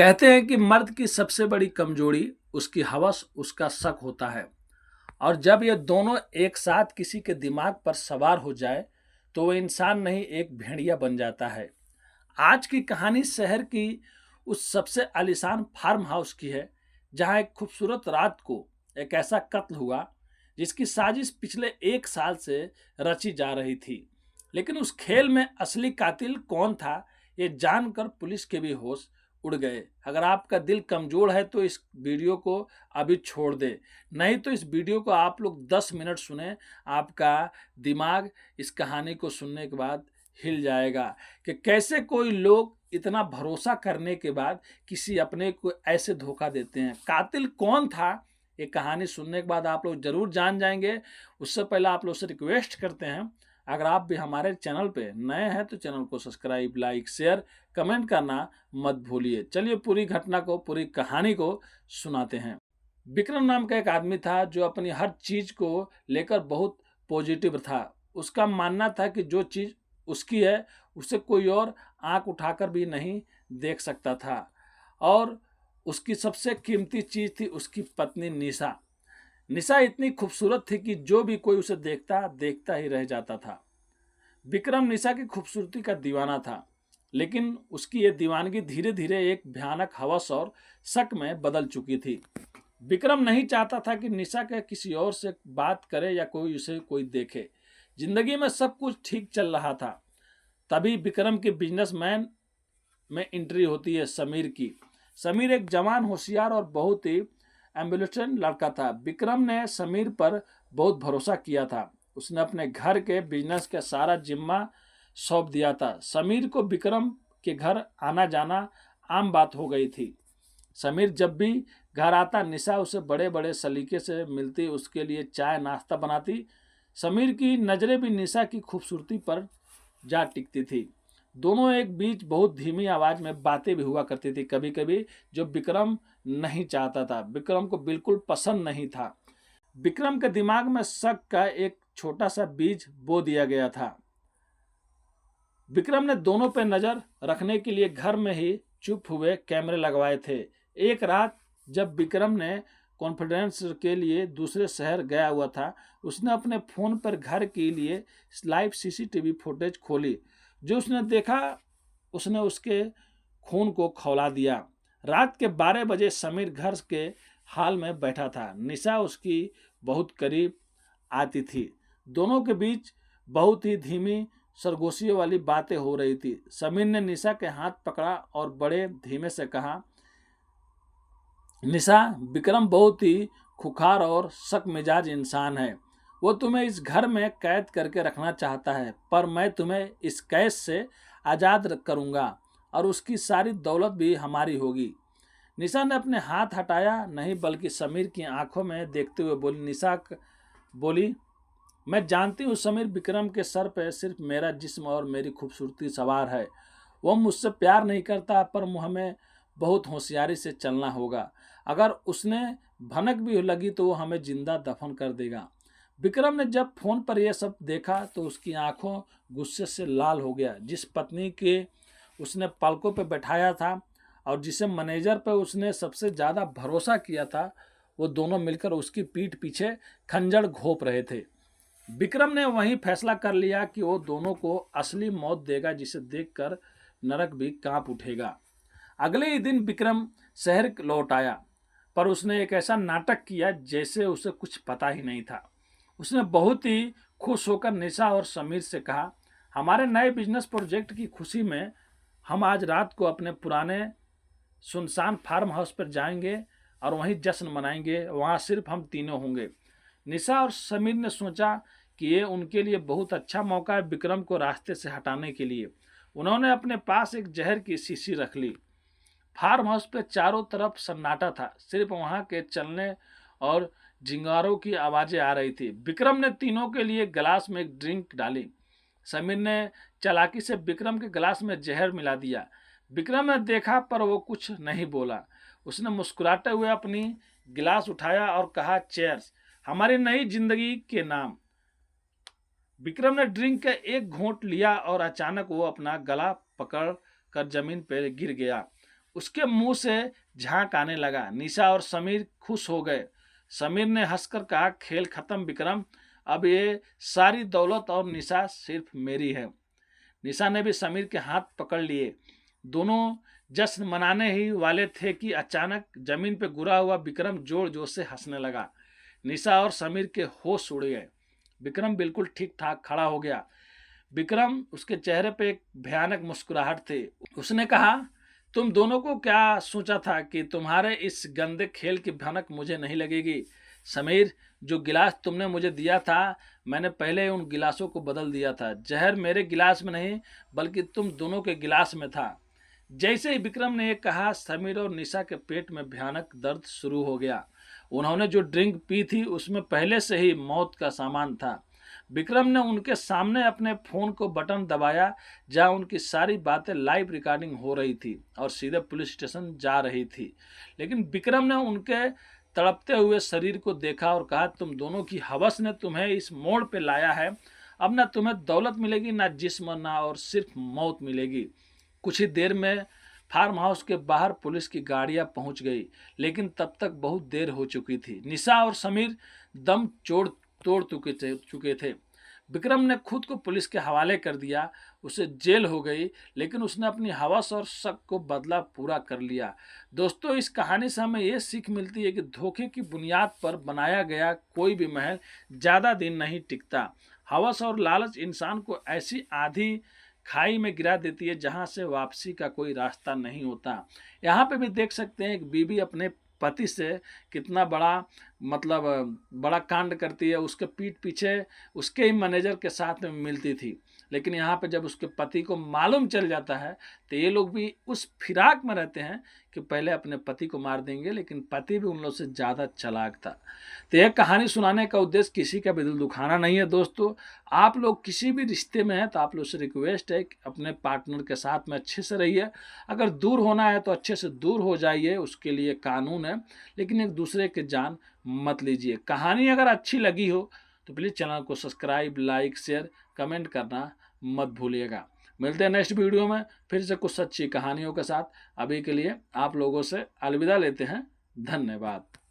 कहते हैं कि मर्द की सबसे बड़ी कमजोरी उसकी हवस, उसका शक होता है। और जब ये दोनों एक साथ किसी के दिमाग पर सवार हो जाए तो वो इंसान नहीं, एक भेड़िया बन जाता है। आज की कहानी शहर की उस सबसे आलीशान फार्म हाउस की है, जहां एक खूबसूरत रात को एक ऐसा कत्ल हुआ जिसकी साजिश पिछले 1 साल से रची जा रही थी। लेकिन उस खेल में असली कातिल कौन था, ये जानकर पुलिस के भी होश उड़ गए। अगर आपका दिल कमजोर है तो इस वीडियो को अभी छोड़ दे, नहीं तो इस वीडियो को आप लोग 10 मिनट सुने। आपका दिमाग इस कहानी को सुनने के बाद हिल जाएगा कि कैसे कोई लोग इतना भरोसा करने के बाद किसी अपने को ऐसे धोखा देते हैं। कातिल कौन था, ये कहानी सुनने के बाद आप लोग जरूर जान जाएंगे। उससे पहले आप लोग से रिक्वेस्ट करते हैं, अगर आप भी हमारे चैनल पे नए हैं तो चैनल को सब्सक्राइब, लाइक, शेयर, कमेंट करना मत भूलिए। चलिए पूरी घटना को, पूरी कहानी को सुनाते हैं। विक्रम नाम का एक आदमी था जो अपनी हर चीज को लेकर बहुत पॉजिटिव था। उसका मानना था कि जो चीज उसकी है उसे कोई और आंख उठाकर भी नहीं देख सकता था। और उसकी सबसे कीमती चीज थी उसकी पत्नी निशा। निशा इतनी खूबसूरत थी कि जो भी कोई उसे देखता देखता ही रह जाता था। विक्रम निशा की खूबसूरती का दीवाना था, लेकिन उसकी ये दीवानगी धीरे धीरे एक भयानक हवस और शक में बदल चुकी थी। विक्रम नहीं चाहता था कि निशा के किसी और से बात करे या कोई उसे कोई देखे। जिंदगी में सब कुछ ठीक चल रहा था, तभी विक्रम के बिजनेसमैन में एंट्री होती है समीर की। समीर एक जवान, होशियार और बहुत ही एम्बिलियंट लड़का था। विक्रम ने समीर पर बहुत भरोसा किया था। उसने अपने घर के बिजनेस का सारा जिम्मा सौंप दिया था। समीर को विक्रम के घर आना जाना आम बात हो गई थी। समीर जब भी घर आता, निशा उसे बड़े बड़े सलीके से मिलती, उसके लिए चाय नाश्ता बनाती। समीर की नजरें भी निशा की खूबसूरती पर जा टिकती थी। दोनों एक बीच बहुत धीमी आवाज में बातें भी हुआ करती थी कभी कभी, जो विक्रम नहीं चाहता था, विक्रम को बिल्कुल पसंद नहीं था। विक्रम के दिमाग में शक का एक छोटा सा बीज बो दिया गया था। विक्रम ने दोनों पर नजर रखने के लिए घर में ही चुप हुए कैमरे लगवाए थे। एक रात जब विक्रम ने कॉन्फ्रेंस के लिए दूसरे शहर गया हुआ था, उसने अपने फोन पर घर के लिए लाइव सीसीटीवी फुटेज खोली। जो उसने देखा उसने उसके खून को खौला दिया। रात के 12 बजे समीर घर के हाल में बैठा था। निशा उसकी बहुत करीब आती थी। दोनों के बीच बहुत ही धीमी सरगोशियों वाली बातें हो रही थी। समीर ने निशा के हाथ पकड़ा और बड़े धीमे से कहा, निशा, विक्रम बहुत ही खुखार और सख्त मिजाज इंसान है। वो तुम्हें इस घर में कैद करके रखना चाहता है, पर मैं तुम्हें इस कैद से आज़ाद करूंगा और उसकी सारी दौलत भी हमारी होगी। निशा ने अपने हाथ हटाया नहीं, बल्कि समीर की आंखों में देखते हुए बोली। निशा बोली, मैं जानती हूँ समीर, विक्रम के सर पर सिर्फ मेरा जिस्म और मेरी खूबसूरती सवार है। वो मुझसे प्यार नहीं करता, पर हमें बहुत होशियारी से चलना होगा। अगर उसने भनक भी लगी तो वो हमें जिंदा दफन कर देगा। विक्रम ने जब फोन पर यह सब देखा तो उसकी आंखों गुस्से से लाल हो गया। जिस पत्नी के उसने पलकों पर बैठाया था और जिसे मैनेजर पर उसने सबसे ज़्यादा भरोसा किया था, वो दोनों मिलकर उसकी पीठ पीछे खंजर घोंप रहे थे। विक्रम ने वहीं फैसला कर लिया कि वो दोनों को असली मौत देगा, जिसे देखकर नरक भी कांप उठेगा। अगले ही दिन विक्रम शहर लौट आया, पर उसने एक ऐसा नाटक किया जैसे उसे कुछ पता ही नहीं था। उसने बहुत ही खुश होकर निशा और समीर से कहा, हमारे नए बिजनेस प्रोजेक्ट की खुशी में हम आज रात को अपने पुराने सुनसान फार्म हाउस पर जाएंगे और वहीं जश्न मनाएंगे। वहाँ सिर्फ हम तीनों होंगे। निशा और समीर ने सोचा कि ये उनके लिए बहुत अच्छा मौका है विक्रम को रास्ते से हटाने के लिए। उन्होंने अपने पास एक जहर की शीशी रख ली। फार्म हाउस पे चारों तरफ सन्नाटा था, सिर्फ वहां के चलने और जिंगारों की आवाजें आ रही थी। विक्रम ने तीनों के लिए गिलास में एक ड्रिंक डाली। समीर ने चालाकी से विक्रम के गिलास में जहर मिला दिया। विक्रम ने देखा पर वो कुछ नहीं बोला। उसने मुस्कुराते हुए अपनी गिलास उठाया और कहा, चेयर्स, हमारी नई जिंदगी के नाम। विक्रम ने ड्रिंक का एक घूंट लिया और अचानक वो अपना गला पकड़ कर जमीन पर गिर गया। उसके मुंह से झांक आने लगा। निशा और समीर खुश हो गए। समीर ने हंसकर कहा, खेल खत्म विक्रम, अब ये सारी दौलत और निशा सिर्फ मेरी है। निशा ने भी समीर के हाथ पकड़ लिए। दोनों जश्न मनाने ही वाले थे कि अचानक जमीन पर गिरा हुआ विक्रम जोर जोर से हंसने लगा। निशा और समीर के होश उड़ गए। विक्रम बिल्कुल ठीक ठाक खड़ा हो गया। विक्रम, उसके चेहरे पे एक भयानक मुस्कुराहट थी। उसने कहा, तुम दोनों को क्या सोचा था कि तुम्हारे इस गंदे खेल की भनक मुझे नहीं लगेगी? समीर, जो गिलास तुमने मुझे दिया था, मैंने पहले उन गिलासों को बदल दिया था। जहर मेरे गिलास में नहीं बल्कि तुम दोनों के गिलास में था। जैसे ही विक्रम ने ये कहा, समीर और निशा के पेट में भयानक दर्द शुरू हो गया। उन्होंने जो ड्रिंक पी थी उसमें पहले से ही मौत का सामान था। विक्रम ने उनके सामने अपने फोन को बटन दबाया जहां उनकी सारी बातें लाइव रिकॉर्डिंग हो रही थी और सीधे पुलिस स्टेशन जा रही थी। लेकिन विक्रम ने उनके तड़पते हुए शरीर को देखा और कहा, तुम दोनों की हवस ने तुम्हें इस मोड़ पे लाया है। अब ना तुम्हें दौलत मिलेगी, ना जिस्म, ना और सिर्फ मौत मिलेगी। कुछ ही देर में फार्म हाउस के बाहर पुलिस की गाड़ियां पहुंच गई, लेकिन तब तक बहुत देर हो चुकी थी। निशा और समीर दम तोड़ चुके थे। विक्रम ने खुद को पुलिस के हवाले कर दिया। उसे जेल हो गई, लेकिन उसने अपनी हवस और शक को बदला पूरा कर लिया। दोस्तों, इस कहानी से हमें यह सीख मिलती है कि धोखे की बुनियाद पर बनाया गया कोई भी महल ज़्यादा दिन नहीं टिकता। हवस और लालच इंसान को ऐसी आधी खाई में गिरा देती है जहां से वापसी का कोई रास्ता नहीं होता। यहाँ पे भी देख सकते हैं एक बीवी अपने पति से कितना बड़ा कांड करती है। उसके पीठ पीछे उसके ही मैनेजर के साथ में मिलती थी, लेकिन यहाँ पे जब उसके पति को मालूम चल जाता है तो ये लोग भी उस फिराक में रहते हैं कि पहले अपने पति को मार देंगे, लेकिन पति भी उन लोग से ज़्यादा चालाक था। तो यह कहानी सुनाने का उद्देश्य किसी का भी दिल दुखाना नहीं है। दोस्तों, आप लोग किसी भी रिश्ते में हैं तो आप लोग से रिक्वेस्ट है कि अपने पार्टनर के साथ में अच्छे से रहिए। अगर दूर होना है तो अच्छे से दूर हो जाइए, उसके लिए कानून है, लेकिन एक दूसरे के जान मत लीजिए। कहानी अगर अच्छी लगी हो तो प्लीज़ चैनल को सब्सक्राइब, लाइक, शेयर, कमेंट करना मत भूलिएगा। मिलते हैं नेक्स्ट वीडियो में फिर से कुछ सच्ची कहानियों के साथ। अभी के लिए आप लोगों से अलविदा लेते हैं। धन्यवाद।